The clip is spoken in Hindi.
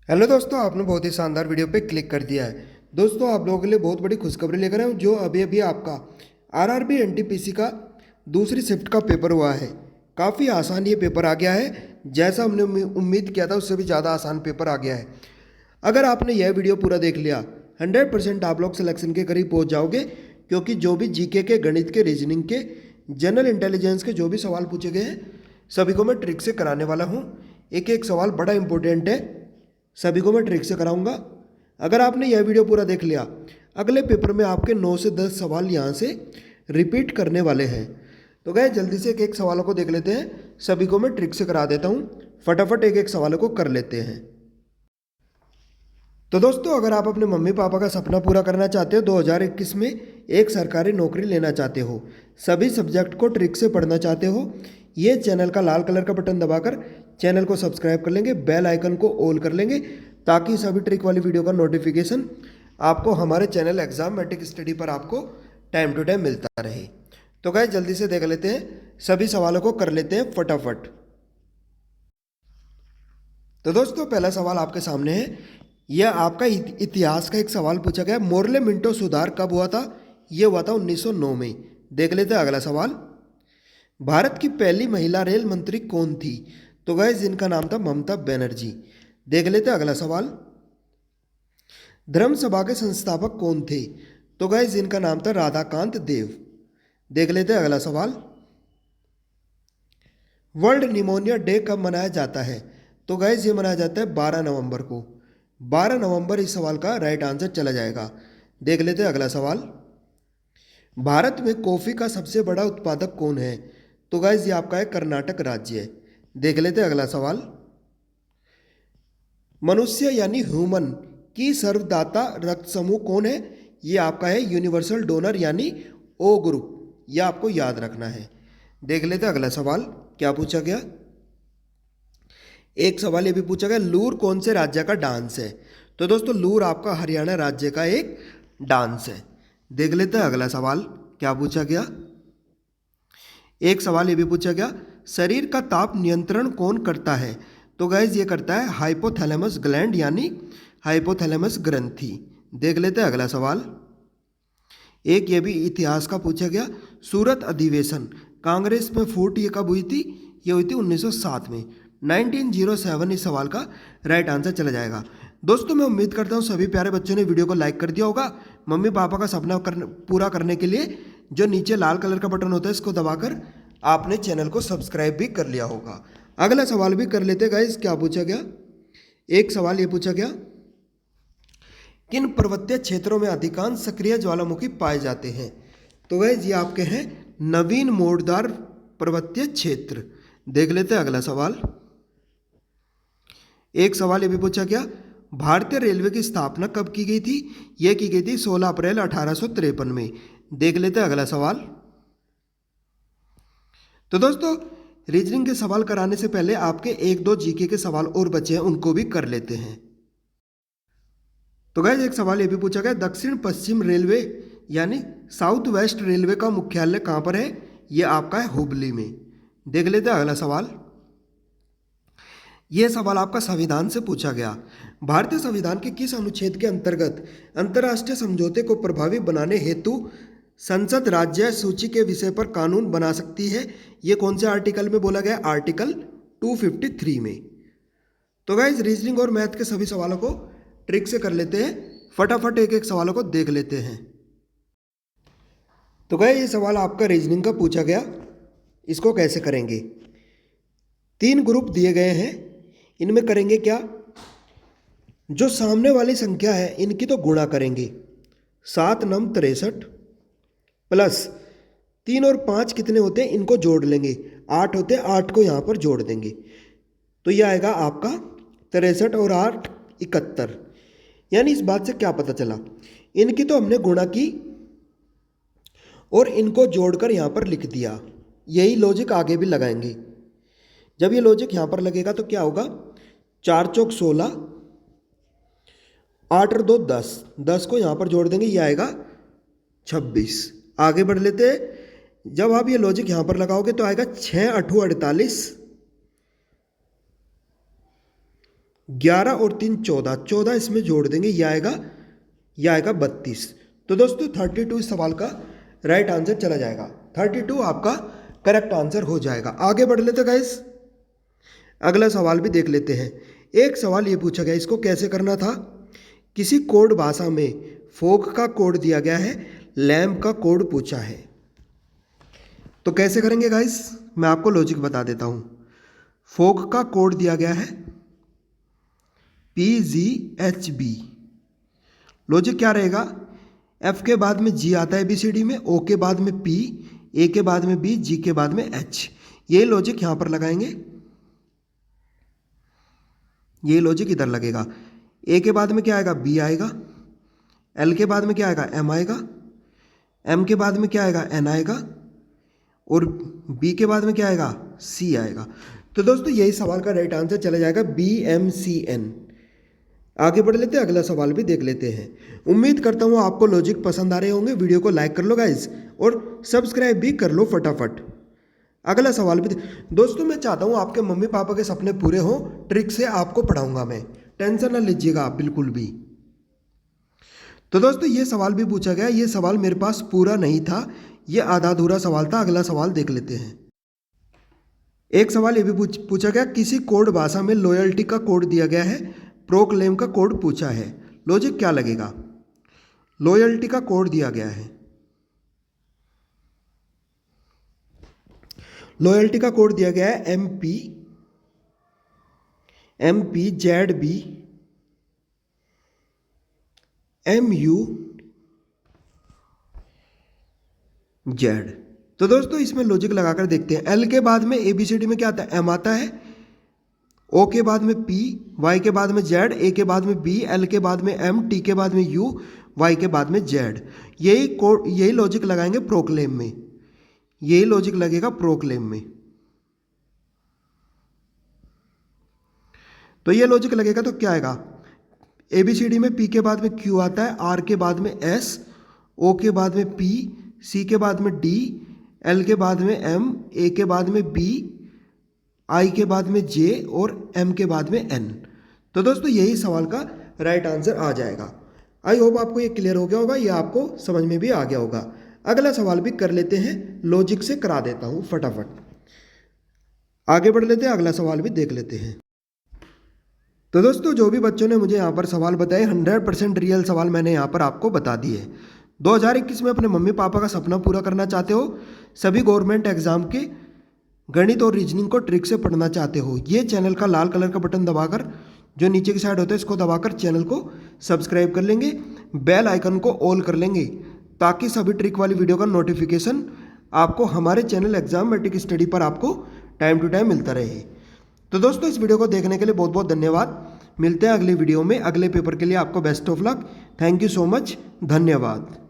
हेलो दोस्तों, आपने बहुत ही शानदार वीडियो पे क्लिक कर दिया है। दोस्तों, आप लोगों के लिए बहुत बड़ी खुशखबरी लेकर आया हूँ। जो अभी अभी आपका आरआरबी एनटीपीसी का दूसरी शिफ्ट का पेपर हुआ है। काफ़ी आसान ये पेपर आ गया है। जैसा हमने उम्मीद किया था उससे भी ज़्यादा आसान पेपर आ गया है। अगर आपने यह वीडियो पूरा देख लिया 100% आप लोग सिलेक्शन के करीब पहुँच जाओगे, क्योंकि जो भी जीके के, गणित के, रीजनिंग के, जनरल इंटेलिजेंस के जो भी सवाल पूछे गए हैं सभी को मैं ट्रिक से कराने वाला हूँ। एक एक सवाल बड़ा इंपॉर्टेंट है, सभी को मैं ट्रिक से कराऊंगा। अगर आपने यह वीडियो पूरा देख लिया, अगले पेपर में आपके 9 से 10 सवाल यहाँ से रिपीट करने वाले हैं। तो गए जल्दी से एक एक सवालों को देख लेते हैं। सभी को मैं ट्रिक से करा देता हूँ, फटाफट एक एक सवालों को कर लेते हैं। तो दोस्तों, अगर आप अपने मम्मी पापा का सपना पूरा करना चाहते हो, 2021 में एक सरकारी नौकरी लेना चाहते हो, सभी सब्जेक्ट को ट्रिक से पढ़ना चाहते हो, ये चैनल का लाल कलर का बटन दबाकर चैनल को सब्सक्राइब कर लेंगे, बेल आइकन को ऑल कर लेंगे, ताकि सभी ट्रिक वाली वीडियो का नोटिफिकेशन आपको हमारे चैनल एग्जाम मैट्रिक स्टडी पर आपको टाइम टू टाइम मिलता रहे। तो गाइस जल्दी से देख लेते हैं, सभी सवालों को कर लेते हैं फटाफट। तो दोस्तों, पहला सवाल आपके सामने है। यह आपका इतिहास का एक सवाल पूछा गया। मोर्ले मिंटो सुधार कब हुआ था? यह हुआ था 1909 में। देख लेते हैं अगला सवाल। भारत की पहली महिला रेल मंत्री कौन थी? तो गाइस जिनका नाम था ममता बनर्जी। देख लेते हैं अगला सवाल। धर्म सभा के संस्थापक कौन थे? तो गाइस जिनका नाम था राधाकांत देव। देख लेते हैं अगला सवाल। वर्ल्ड निमोनिया डे कब मनाया जाता है? तो गाइस ये मनाया जाता है 12 नवंबर को। 12 नवंबर इस सवाल का राइट आंसर चला जाएगा। देख लेते हैं अगला सवाल। भारत में कॉफ़ी का सबसे बड़ा उत्पादक कौन है? तो गाइस ये आपका है कर्नाटक राज्य है। देख लेते हैं अगला सवाल। मनुष्य यानी ह्यूमन की सर्वदाता रक्त समूह कौन है? ये आपका है यूनिवर्सल डोनर यानी ओ ग्रुप। यह आपको याद रखना है। देख लेते हैं अगला सवाल क्या पूछा गया। एक सवाल ये भी पूछा गया, लूर कौन से राज्य का डांस है? तो दोस्तों लूर आपका हरियाणा राज्य का एक डांस है। देख लेते हैं अगला सवाल क्या पूछा गया। एक सवाल ये भी पूछा गया, शरीर का ताप नियंत्रण कौन करता है? तो गाइज ये करता है हाइपोथैलेमस ग्लैंड यानी हाइपोथैलेमस ग्रंथि। देख लेते हैं अगला सवाल। एक ये भी इतिहास का पूछा गया, सूरत अधिवेशन कांग्रेस में फूट ये कब हुई थी? ये हुई थी 1907 में। 1907 इस सवाल का राइट आंसर चला जाएगा। दोस्तों मैं उम्मीद करता हूँ सभी प्यारे बच्चों ने वीडियो को लाइक कर दिया होगा। मम्मी पापा का सपना पूरा करने के लिए जो नीचे लाल कलर का बटन होता है इसको दबाकर आपने चैनल को सब्सक्राइब भी कर लिया होगा। अगला सवाल भी कर लेते गाइस। क्या पूछा गया? एक सवाल ये पूछा गया, किन पर्वतीय क्षेत्रों में अधिकांश सक्रिय ज्वालामुखी पाए जाते हैं? तो गाइस ये आपके हैं नवीन मोड़दार पर्वतीय क्षेत्र। देख लेते हैं अगला सवाल। एक सवाल ये भी पूछा गया, भारतीय रेलवे की स्थापना कब की गई थी? यह की गई थी 16 अप्रैल 1853 में। देख लेते हैं अगला सवाल। तो दोस्तों रीजनिंग के सवाल कराने से पहले आपके एक दो जीके के सवाल और बचे हैं, उनको भी कर लेते हैं। तो गाइस एक सवाल ये भी पूछा गया, दक्षिण पश्चिम रेलवे यानी साउथ वेस्ट रेलवे का मुख्यालय कहाँ पर है? ये आपका है हुबली में। देख लेते हैं अगला सवाल। यह सवाल आपका संविधान से पूछा गया, भारतीय संविधान के किस अनुच्छेद के अंतर्गत अंतर्राष्ट्रीय समझौते को प्रभावी बनाने हेतु संसद राज्य सूची के विषय पर कानून बना सकती है? ये कौन से आर्टिकल में बोला गया? आर्टिकल 253 में। तो गाइस रीजनिंग और मैथ के सभी सवालों को ट्रिक से कर लेते हैं, फटाफट एक एक सवालों को देख लेते हैं। तो गाइस ये सवाल आपका रीजनिंग का पूछा गया, इसको कैसे करेंगे? 3 ग्रुप दिए गए हैं, इनमें करेंगे क्या? जो सामने वाली संख्या है इनकी तो गुणा करेंगे। 7 9 63 प्लस 3 और 5 कितने होते हैं? इनको जोड़ लेंगे। 8 होते हैं, 8 को यहाँ पर जोड़ देंगे तो ये आएगा आपका 63 और 8 71। यानी इस बात से क्या पता चला, इनकी तो हमने गुणा की और इनको जोड़कर यहाँ पर लिख दिया। यही लॉजिक आगे भी लगाएंगे। जब ये लॉजिक यहाँ पर लगेगा तो क्या होगा? 4 चौक 16, 8 और 2 10, 10 को यहाँ पर जोड़ देंगे, ये आएगा 26। आगे बढ़ लेते हैं। जब आप ये लॉजिक यहाँ पर लगाओगे तो आएगा 6 8 48, 11 और 3 14, 14 इसमें जोड़ देंगे, यह आएगा 32। तो दोस्तों 32 इस सवाल का राइट आंसर चला जाएगा। 32 आपका करेक्ट आंसर हो जाएगा। आगे बढ़ लेते गाइस, अगला सवाल भी देख लेते हैं। एक सवाल ये पूछा गया, इसको कैसे करना था। किसी कोड भाषा में फोक का कोड दिया गया है, लैम्प का कोड पूछा है। तो कैसे करेंगे गाइस, मैं आपको लॉजिक बता देता हूं। फोक का कोड दिया गया है PGHB। लॉजिक क्या रहेगा, F के बाद में G आता है ABCD में, O के बाद में P, A के बाद में B, G के बाद में H। ये लॉजिक यहां पर लगाएंगे, ये लॉजिक इधर लगेगा। A के बाद में क्या आएगा, B आएगा। L के बाद में क्या आएगा, M आएगा। M के बाद में क्या आएगा, N आएगा। और B के बाद में क्या आएगा, C आएगा। तो दोस्तों यही सवाल का राइट आंसर चला जाएगा BMCN। आगे बढ़ लेते हैं, अगला सवाल भी देख लेते हैं। उम्मीद करता हूँ आपको लॉजिक पसंद आ रहे होंगे। वीडियो को लाइक कर लो गाइस और सब्सक्राइब भी कर लो फटाफट। अगला सवाल भी दोस्तों, मैं चाहता हूँ आपके मम्मी पापा के सपने पूरे हों, ट्रिक से आपको पढ़ाऊंगा मैं, टेंशन ना लीजिएगा आप बिल्कुल भी। तो दोस्तों ये सवाल भी पूछा गया, ये सवाल मेरे पास पूरा नहीं था, ये आधा अधूरा सवाल था। अगला सवाल देख लेते हैं। एक सवाल ये भी पूछा गया, किसी कोड भाषा में लॉयल्टी का कोड दिया गया है, प्रोक्लेम का कोड पूछा है। लॉजिक क्या लगेगा, लॉयल्टी का कोड दिया गया है, लॉयल्टी का कोड दिया गया है MPZB MUZ। तो दोस्तों इसमें लॉजिक लगाकर देखते हैं। L के बाद में ABCD में क्या आता है, M आता है। O के बाद में P, Y के बाद में Z, A के बाद में B, L के बाद में M, T के बाद में U, Y के बाद में Z। यही लॉजिक लगाएंगे प्रोक्लेम में, यही लॉजिक लगेगा प्रोक्लेम में। तो ये लॉजिक लगेगा तो क्या आएगा, ABCD में P के बाद में Q आता है, R के बाद में S, O के बाद में P, C के बाद में D, L के बाद में M, A के बाद में B, I के बाद में J और M के बाद में N। तो दोस्तों यही सवाल का राइट आंसर आ जाएगा। आई होप आपको ये क्लियर हो गया होगा, ये आपको समझ में भी आ गया होगा। अगला सवाल भी कर लेते हैं, लॉजिक से करा देता हूँ फटाफट। आगे बढ़ लेते हैं, अगला सवाल भी देख लेते हैं। तो दोस्तों जो भी बच्चों ने मुझे यहाँ पर सवाल बताए, 100% रियल सवाल मैंने यहाँ पर आपको बता दिए। 2021 में अपने मम्मी पापा का सपना पूरा करना चाहते हो, सभी गवर्नमेंट एग्जाम के गणित और रीजनिंग को ट्रिक से पढ़ना चाहते हो, ये चैनल का लाल कलर का बटन दबाकर, जो नीचे की साइड होता है, इसको दबाकर चैनल को सब्सक्राइब कर लेंगे, बेल आइकन को ऑल कर लेंगे, ताकि सभी ट्रिक वाली वीडियो का नोटिफिकेशन आपको हमारे चैनल एग्जामेटिक स्टडी पर आपको टाइम टू टाइम मिलता रहे। तो दोस्तों इस वीडियो को देखने के लिए बहुत बहुत धन्यवाद। मिलते हैं अगले वीडियो में, अगले पेपर के लिए आपको best of luck. Thank you so much, धन्यवाद।